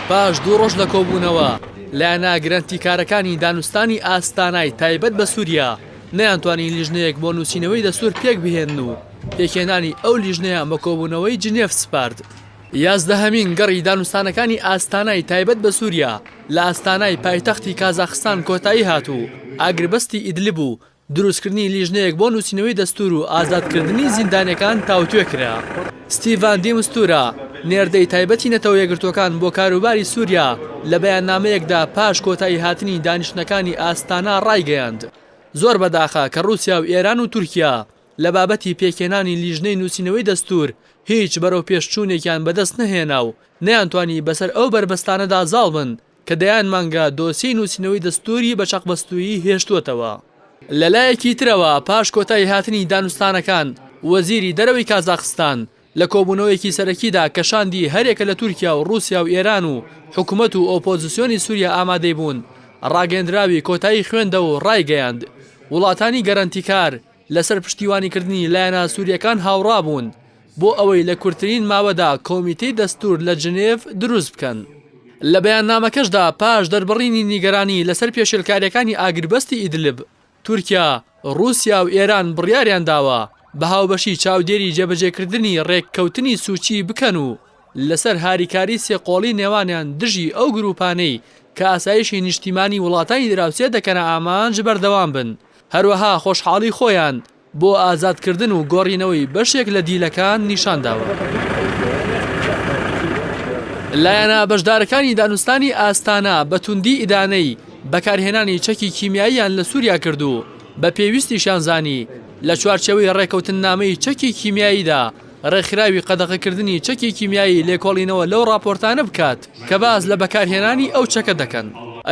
پاش 2 ڕۆژ لە کۆبوونەوە لایەنە گرانتیکارەکانی دانوستانی ئاستانای تایبەت بە سووریا نەیانتوانی لیژنەیەک بۆ نووسینەوەی دەستور پێک بهێن و پێکهێنانی ئەو لیژنەیە بە کۆبوونەوەی جنێف سپارد. 11هەمین گەڕی دانوستانەکانی ئاستانای تایبەت بە سووریا لە ئاستانای پایتەختی کازاخستان کۆتایی هاتوو. ئاگربەستی ئیدلیب و دروستکردنی لیژنەیەک بۆ نووسینەوەی دەستور و ئازادکردنی زیندانیەکان تاوتوێ کرا. ستیڤان دی مستورە نێردەی تایبەتی نەتەوە یەکگرتوەکان بۆ کاروباری سووریا لە بەیاننامەیەکدا پاش کۆتایی هاتنی دانیشتنەکانی ئاستانە ڕایگەیاند. زۆر بەداخە کە رووسیا و ئێران و تورکیا لە بابەتی پێکهێنانی لیژنەی نووسینەوەی دەستور هیچ بەرەو پێشچوونێکیان بەدەست نەهێنا و نەیانتوانی بەسەر ئەو بربەستانەدا زاڵ بن کە دەیان مانگە دۆسیی نووسینەوەی دەستوری بە چەقبەستویی هێشتووەتەوە. لەلایەکی ترەوە پاش کۆتایی هاتنی دانوستانەکان وەزیری دەرەوەی کازاخستان لە کۆبوونەوەیەکی سەرەکیدا کەشاندی هەرێکە لە تورکیا و رووسیا و ئێران و حکوومەت و ئۆپۆزیسیۆنی سووریا ئامادەی بوون ڕاگەندراوی کۆتایی خوێندە و ڕایگەیاند. وڵاتانی گەرانتیکار لەسەر پشتیوانیکردنی لایەنە سووریەکان هاوڕا بوون بۆ ئەوەی لە کورتترین ماوەدا کۆمیتەی دەستور لە جنێڤ دروست بکەن. لە بەیاننامەکەشدا پاش دەربڕینی نیگەرانی لەسەر پێشێلکاریەکانی ئاگربەستی ئیدلب تورکیا، رووسیا و ئێران بڕیاریان داوە بە هاوبەشی چاودێری جێبەجێکردنی ڕێککەوتنی سوچی بکەن و لەسەر هاریکاری سێقۆڵی نێوانیان دژی ئەو گروپانەی کە ئاسایشی نیشتیمانی وڵاتانی دراوسێ دەکەنە ئامانج بەردەوام بن. هەروەها خۆشحاڵی خۆیان بۆ ئازادکردن و گۆڕینەوەی بەشێک لە دیلەکان نیشانداوە. لایەنە بەشدارەکانی دانوستانی ئاستانە بە توندی ئیدانەی بەکارهێنانی چەکی کیمیاییان لە سووریا کردو بە پێویستیشان زانی لە چوارچەوەی ڕێکەوتن نامەی چەکی کیمیاییدا ڕێکخراوی قەدەغەکردنی چەکی کیمیایی لێکۆڵینەوە لەو راپۆرتانە بکات کە باز لە بەکارهێنانی ئەو چەکە دەکەن.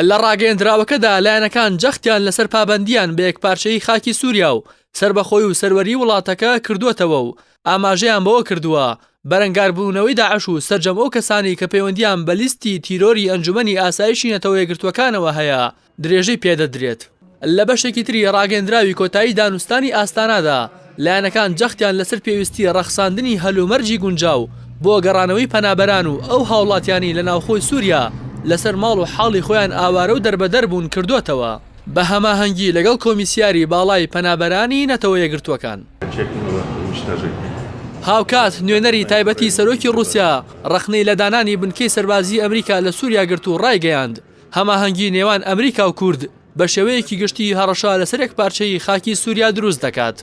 لە ڕاگەیەندراوەکەدا لایەنەکان جەختیان لەسەر پابەندیان بە یەکپارچەی خاکی سووریا و سربەخۆی و سەروەری وڵاتەکە کردووەتەوە و ئاماژەیان بەوە کردووە بەرەنگاربوونەوەی داعش و سەرجەم ئەو کەسانی کە پەیوەندیان بە لیستی تیرۆری ئەنجومەنی ئاسایشی نەتەوە یەکگرتوەکانەوە هەیە درێژەی پێدەدرێت. لە بەشێکی تری ڕاگەندراوی کۆتایی دانوستانی ئاستانادا لایەنەکان جەختیان لەسەر پێویستی ڕەخساندنی هەلومەرجی گونجاو بۆ گەڕانەوەی پەنابەران و ئەو هاوڵاتیانی لە ناوخۆی سووریا لەسەر ماڵ و حاڵی خۆیان ئاوارە و دەربەدەر بوون کردوتەوە بە هەماهەنگی لەگەڵ کۆمیسیاری باڵای پەنابەرانی نەتەوە یەکگرتوەکان. هاوکات نوێنەری تایبەتی سەرۆکی رووسیا ڕەخنەی لە دانانی بنکەی سەربازی ئەمریکا لە سووریا گرت و ڕایگەیاند هەماهەنگی نێوان ئەمریکا و کورد بە شێوەیەکی گشتی هەڕەشە لەسەر یەک پارچەی خاکی سووریا دروست دەکات.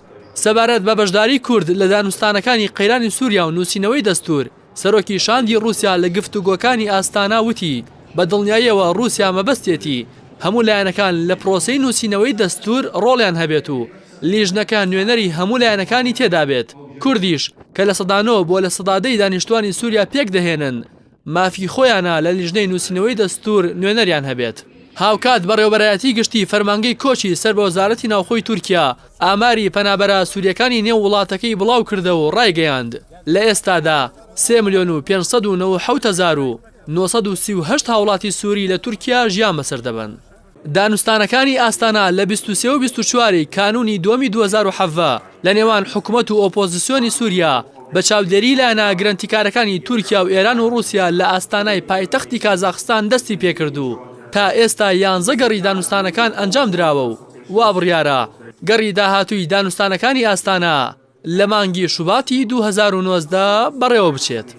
سەبارەت بە بەشداری کورد لە دانوستانەکانی قەیرانی سووریا و نووسینەوەی دەستور سەرۆکی شاندی رووسیا لە گفتوگۆکانی ئاستانە وتی بە دڵنیاییەوە رووسیا مەبەستێتی هەموو لایەنەکان لە پرۆسەی نووسینەوەی دەستور ڕۆڵیان هەبێت و لیژنەکان نوێنەری هەموو لایەنەکانی تێدا بێت. کوردیش کە لە سەدانەوە بۆ لە سەدادەی دانیشتوانی سووریا پێک دەهێنن مافی خۆیانە لە لیژنەی نووسینەوەی دەستور نوێنەریان هەبێت. هاوکات بەڕێوەبەرایەتی گشتی فەرمانگەی کۆچی سەر بە وەزارەتی ناوخۆی تورکیا ئاماری پەنابەرە سووریەکانی نێو وڵاتەکەی بڵاو کردەوە و ڕایگەیاند لە ئێستادا 3,597,938 هاوڵاتی سووری لە تورکیا ژیان بەسەر دەبن. دانوستانەکانی ئاستانە لە 23 و 24 کانونی دووەمی 2007 لە نێوان حکوومەت و ئۆپۆزیسیۆنی سووریا بە چاودێری لایەنە گرانتیکارەکانی تورکیا و ئێران و رووسیا لە ئاستانای پایتەختی کازاخستان دەستی پێکردو. تا ئێستا 11 گەڕی دانوستانەکان ئەنجام دراوە و وا بڕیارە گەڕی داهاتووی دانوستانەکانی ئاستانە لە مانگی شوباتی 2019 بەڕێوە بچێت.